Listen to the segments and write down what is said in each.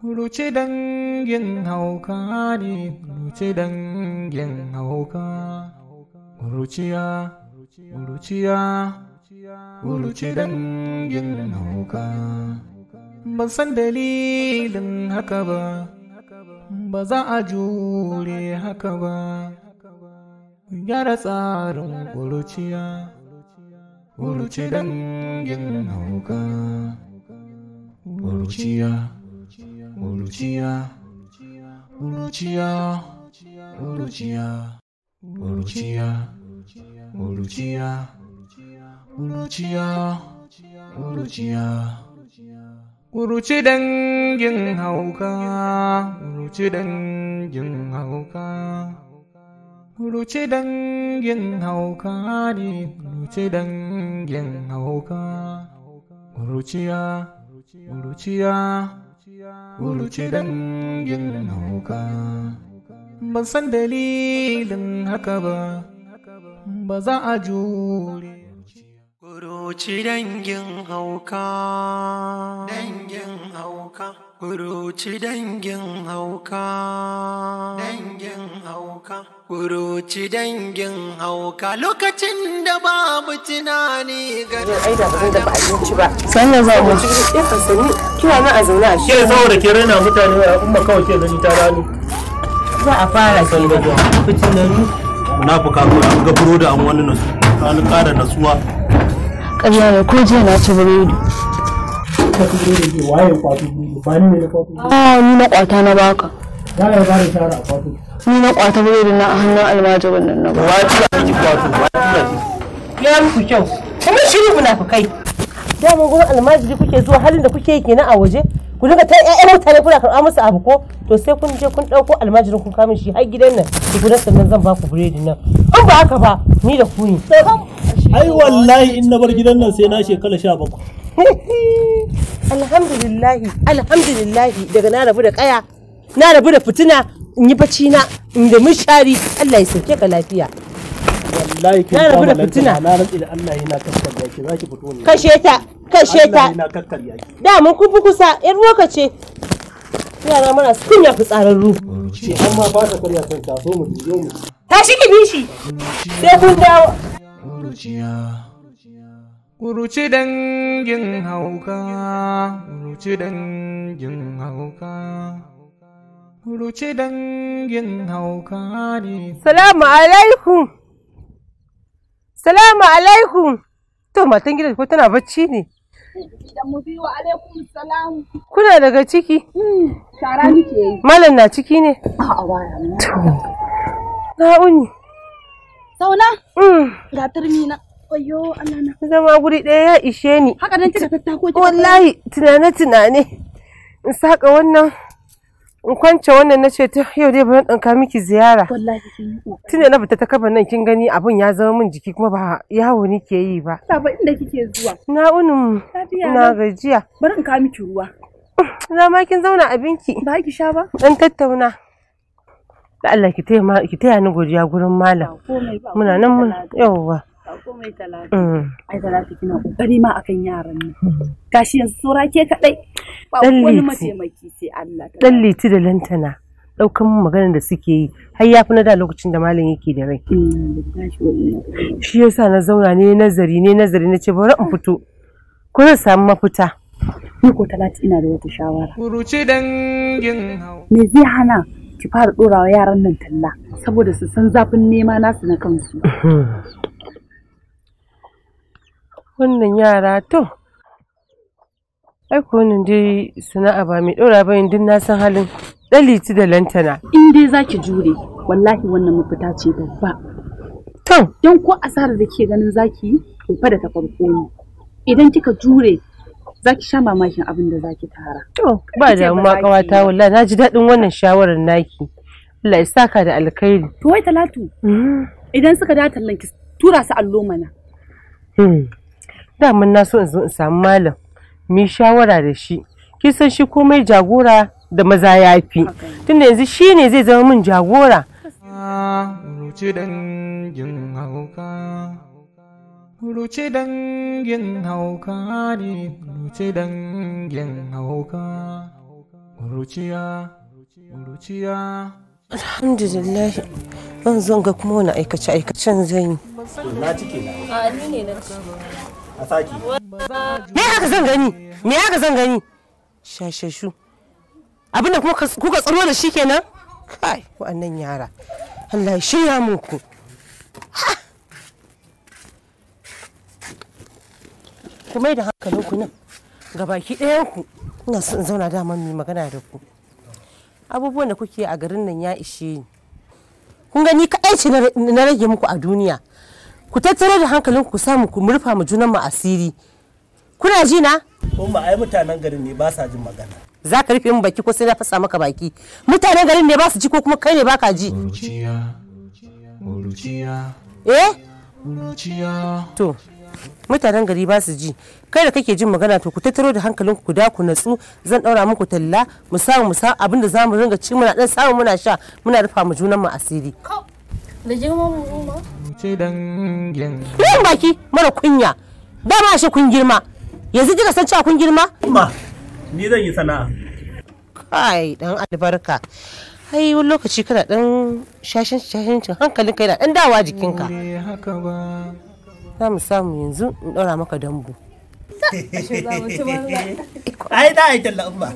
Kuruci dangin hauka ne, kuruci dangin hauka. Kuruciya, kuruciya, kuruci dangin hauka. Ban san dalilin haka ba, ba za a jure haka ba. Gyara tsarin kuruciya, kuruci dangin hauka. Kuruciya, kuruciya, kuruciya, kuruciya, kuruciya, kuruciya, kuruciya, kuruciya. Kuruci dangin hauka, kuruci dangin hauka. Kuruci dangin hauka ne, kuruci dangin hauka. Kuruciya, kuruciya, kuruci dangin hauka. Ban san dalilin haka ba, ba za a jure. Kuruci dangin hauka, dangin hauka. Kuruci dangin hauka, dangin hauka. Kuruci dangin hauka. Lokacin da babu tunani ga ai da bazan dafa abinci ba. Sannan za mu ci ɗin sani kina nan a zaune a shi. Ke saboda ke raina mutane a umma kawai ke gani ta rani. Za a fara sai da fitinani. Munafuka ko an ga buro da an wani nasu. An ƙara nasuwa. Ƙarya ne ko jiya na ci biredi. Ka ci biredi ke waye kwato biredi ba ni ne na kwato. Ni na kwata na baka. Za ka ba da shara a kwato. Ni na kwata biredi na hannun almajirin nan na ba. Wace a ji kwato, wace a ji. Ya muku kyau. Kuma shiru munafukai. Dama gurin almajiri kuke zuwa halin da kuke yi kenan a waje. Ku dinga ta ƴaƴan mutane kuna karɓa musu abu ko to sai kun je kun ɗauko almajirin kun kawo shi har gidan nan ki gudan sannan zan ba ku biredi nan. An ba haka ba ni da ku ne. Ai wallahi in na bar gidan nan sai na shekara 17. Alhamdulillahi, alhamdulillahi daga na rabu da kaya, na rabu da fitina, in yi bacci na, in da mishari, Allah ya sauke ka lafiya. Wallahi kin rabu da fitina. Na rantsi da Allah yana kakkarya ki zaki fito ne. Kashe ta, kashe ta. Allah yana kakkarya ki. Da mun kun fi kusa, ƴar ruwa ce. Yara mana su kunya fitsararru. Shi amma ba ta karya kan ta so mu biyo mu. Tashi ki bishi. Sai kun dawo. Kuruci dangin hauka, kuruci dangin hauka. Kuruci dangin hauka ne. Salamu alaikum. Salamu alaikum. To matan gidan ko tana bacci ne? Idan mu biyo alaikum salam. Kuna daga ciki? Shara nake yi. Malam na ciki ne? A'a baya. Na uni. Sauna? Ga turmi na. Ayyo Allah na. Zama guri ɗaya ya ishe ni. Haka dan kika tattako ki. Wallahi tunane. In saka wannan in kwance wannan nace ta yau dai bari dan ka miki ziyara. Wallahi kin yi. Tunda na fita ta kaban nan kin gani abun ya zama min jiki kuma ba yawo nake yi ba. Saba inda kike zuwa. Na unin na gajiya. Bari in ka miki ruwa. Na ma kin zauna abinki. Ba ki sha ba? Dan tattauna. Da Allah ki taya ni godiya gurin malam. Muna nan mun yauwa. Komai Talatu. Ai Talatu kina kokari ma akan yaran nan. Gashi yanzu sura ke kadai. Ba wani mataimaki sai Allah. Dan liti da lantana. Daukan mun maganar da suke yi har yafi na da lokacin da malam yake da rai. Shi yasa na zauna ne nazari na ce bari in fito. Ko zan samu mafita. Ni ko Talatu ina da wata shawara. Kuruci dangin hauka. Me zai hana ki fara dorawa yaran nan talla saboda su san zafin nema nasu na kansu. Wannan yara to ai ko wannan dai sana'a ba mai dora ba din na san halin daliti da lantana. In dai zaki jure wallahi wannan mafita ce babba. To dan ko asarar da ke ganin zaki to fa da ta farko ne. Idan kika jure zaki sha mamakin abin da zaki tara. To ba da ma kawata wallahi naji dadin wannan shawarar naki. Allah ya saka da alkhairi. To wai Talatu idan suka da tallan ki tura su allo mana. Daman na so in zo in samu malam mu shawara da shi. Kin san shi komai jagora da maza yafi. Tunda yanzu shi ne zai zama min jagora. Kuruci dangin hauka. Kuruci dangin hauka ne. Kuruci dangin hauka. Alhamdulillah. Ban zan ga kuma wani aikace-aikacen zan yi. Na cike na. A ni ne na ci. A saki. Me haka zan gani? Me haka zan gani? Shashashu. Abinda kuma kuka tsaro da shi kenan? Kai, wa'annan yara. Allah ya shirya muku. Ku mai da hankalinku nan. Gabaki ɗayanku. Ina son in zauna dama mai magana da ku. Abubuwan da kuke a garin nan ya ishe ni. Kun gani kaɗai ce na rage muku a duniya. Ku tattaro da hankalinku ku samu ku murfa mu junan mu asiri. Kuna ji na? Kuma ai mutanen garin ne ba sa jin magana. Za ka rufe min baki ko sai na fasa maka baki. Mutanen garin ne ba su ji ko kuma kai ne baka ji. To, mutanen gari ba su ji. Kai da kake jin magana to ku tattaro da hankalinku ku da ku natsu. Zan daura muku talla mu samu abinda za mu ringa ci muna dan samu muna sha muna rufa mu junan mu asiri. Da girman mu ma. Yin baki mara kunya. Dama shi kun girma. Yanzu kika san cewa kun girma? Ma, ni zan yi sana'a. Kai dan albarka. Ai wani lokaci kana dan shashin hankalin kai da dan dawa jikinka. Za mu samu yanzu in daura maka dambu. Ai da ai talla umma.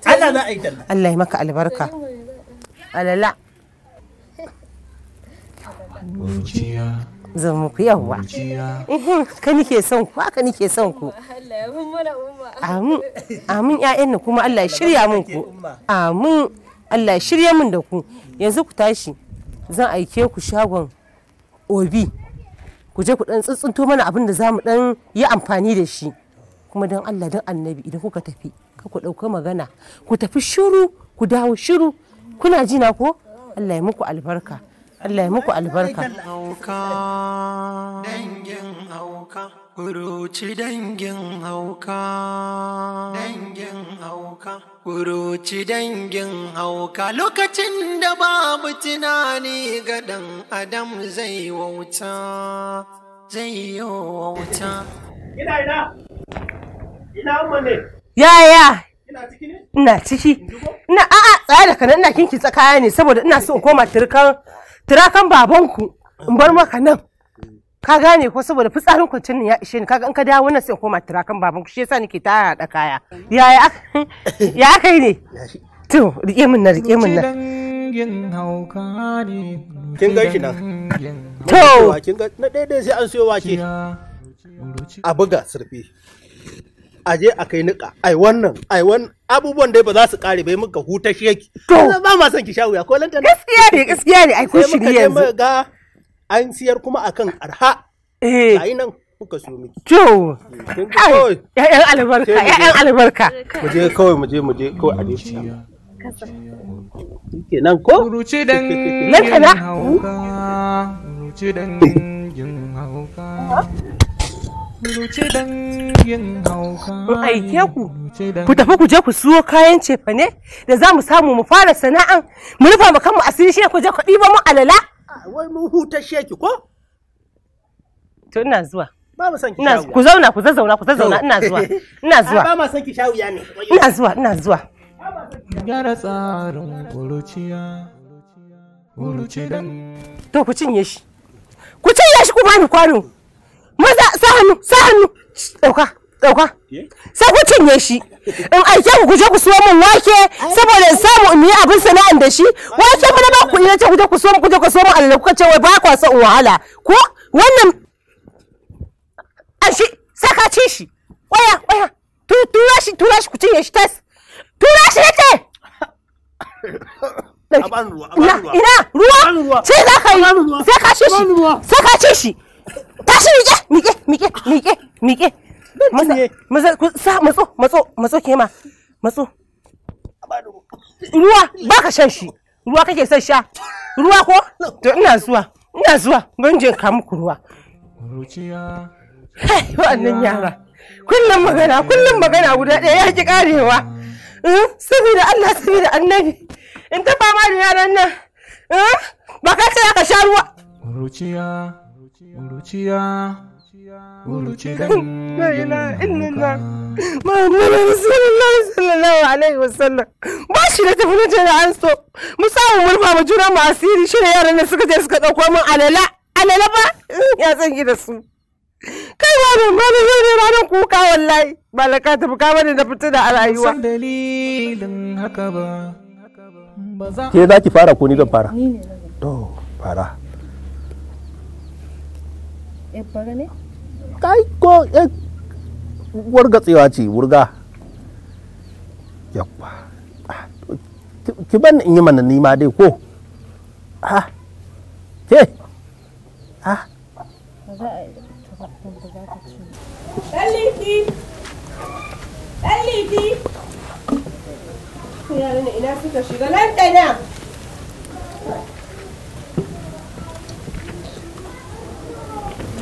Allah za a yi talla. Allah ya maka albarka. Alala. Zan muku yawa. Ka nike son ku, haka nike son ku. Allah ya mun mana umma. Amin. Amin ƴaƴan nan kuma Allah ya shirya mun ku. Amin. Allah ya shirya mun da ku. Yanzu ku tashi. Zan aike ku shagon Obi. Ku je ku dan tsuntsunto mana abin da zamu dan yi amfani da shi. Kuma dan Allah dan Annabi idan kuka tafi, ka ku dauka magana. Ku tafi shiru, ku dawo shiru. Kuna ji na ko? Allah ya muku albarka. Allah ya muku albarka. Hauka, dangin hauka, kuruci dangin hauka, dangin hauka, kuruci dangin hauka. Lokacin da babu tunani ga ɗan adam zai wauta, zai yi wauta. Ina umma ne. Yaya? Ina ciki ne? Ina ciki. Ina a'a tsaya da kana ina kinki tsakaya ne saboda ina so in koma turakan babanku in bar maka nan. Ka gane ko saboda fitsarin kwancin nan ya ishe ni kaga in ka dawo nan sai in koma turakan babanku shi yasa nake ta da kaya. Ya aka yi ne? To rike min nan. Kin ga shi nan. To kin ga na daidai sai an siyo wake. A buga surfe. A je a kai niƙa ai wannan abubuwan dai ba za su kare bai muka huta shi yake to ba ma son ki sha wuya ko lantana gaskiya ne ai ko shiri yanzu ga an siyar kuma akan arha ai nan kuka so miki to ƴaƴan albarka mu je kawai a je kenan ko Kuruci dangin hauka. Kuruci dangin hauka. In aike ku tafi ku je ku siyo kayan cefane da za mu samu mu fara sana'an mu rufa mu kanmu asiri shi ku je ku ɗiba mu alala. Wai mun huta sheki ko? To ina zuwa. Ba mu san ki shawiya. Ku zazzauna ina zuwa. Ba mu san ki shawiya ne. Ina zuwa. Gyara tsarin kuruciya. Kuruci dan. To ku cinye shi. Ku bani kwano. Maza sa hannu dauka sai ku cinye shi in aike ku je ku siyo min wake saboda in samu in yi abin sana'an da shi wake mu na ba ku ina ce ku je ku siyo min Allah kuka ce wai ba ku son wahala ko wannan ashi saka ci shi waya tura shi ku cinye shi tas tura shi yace ina ruwa sai za ka yi sai ka ci shi tashi miƙe matso ke ma matso ruwa ba ka shan shi ruwa kake son sha ruwa ko to ina zuwa ban je ka muku ruwa wa'annan yara kullum magana guda ɗaya ya ki karewa saboda Allah saboda annabi in ta fama da yaran nan ba ka ce ka sha ruwa Kuruci dangin hauka. Muhammadu Rasulullahi sallallahu alaihi wasallam. Ba shi da tafi na je da an so. Mu samu murfa mu juna mu asiri shi ne yaran da suka je suka dauko min alala. Alala ba? Ya san da su. Kai ba da zai ne ranar kuka wallahi. Ba la ka tafi ka bane da fitina a rayuwa. San dalilin haka ba. Ke za ki fara ko ni zan fara? Ni ne na To, fara. fara ne? Kai ko wurgatsewa ce, wurga. Yawwa. Ki ban in yi mana nima dai ko? Ke? Ba za a yi ba za ta ci. Ɗanliti! Ɗanliti! Yaran ina suka shiga lantana.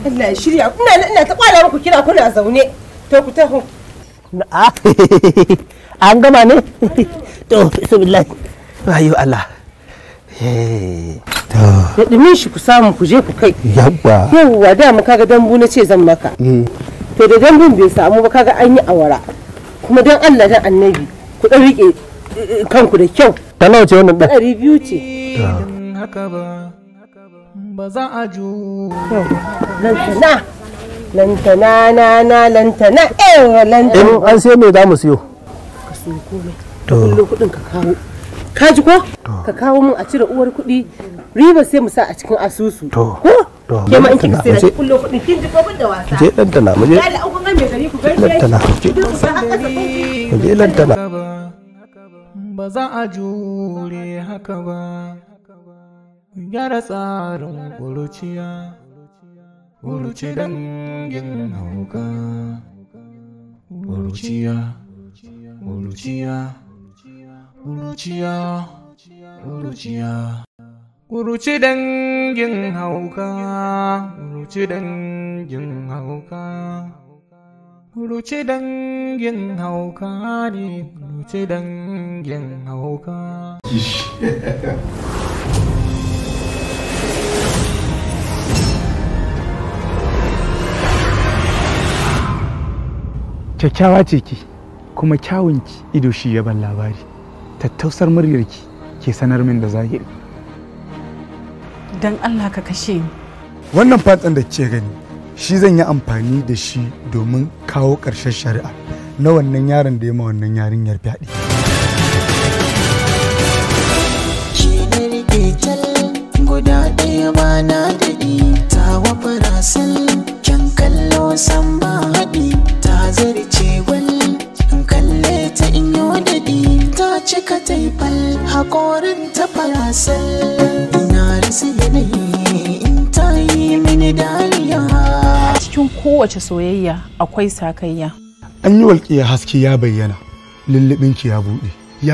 Allah ya shirya. Ina ta kwala muku kira kuna zaune. To ku taho. An gama ne? To, bismillah. Ayo Allah. To. Da dumin shi ku samu ku je ku kai. Yawwa da mu kaga dambu na ce zan maka. To da dambun bai samu ba kaga an yi awara. Kuma dan Allah dan Annabi ku dan rike kanku da kyau. Ta nawa ce wannan dan? 200 ce. Haka ba za a ju. Lantana lantana lantana. In an sai me za mu siyo? Ka siyo komai. Kullu kudin ka kawo. Ka ji ko? Ka kawo mun a cire uwar kudi. Riba sai mu sa a cikin asusu. Ko? Ke ma in kika sai da kullu kudin kin ji ko bin da wasa. Je lantana mu je. Ya da kun ga me gari ku gaishe. Lantana. Mu je lantana. Ba za a jure haka ba. Gyara tsarin ƙuruciya. Kuruci dangin hauka. Kuruciya. Kuruciya. Kuruciya. Kuruciya. Kuruci dangin hauka. Kuruci dangin hauka. Kuruci dangin hauka ne. Kuruci dangin hauka. Kyakkyawa ce ki, kuma kyawunki ido shi ya ban labari. Tattausar muryarki ke sanar min da zahiri. Dan Allah ka kashe ni. Wannan fatsan da ke gani shi zan yi amfani da shi domin kawo ƙarshen shari'a na wannan yaron da ya ma wannan yarinyar fyaɗe. Guda ɗaya ba na daɗi, ta wafara sal, kyan kallo san ba haɗi, ta zarce gwal, in kalle ta in yi daɗi, ta cika taifal, haƙorin ta farasal, ina rasa yanayi in ta yi mini dariya. Cikin kowace soyayya akwai sakayya. An yi walƙiya haske ya bayyana, lullubinki ya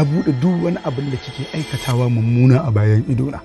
buɗe duk wani abin da kike aikatawa mummuna a bayan idona.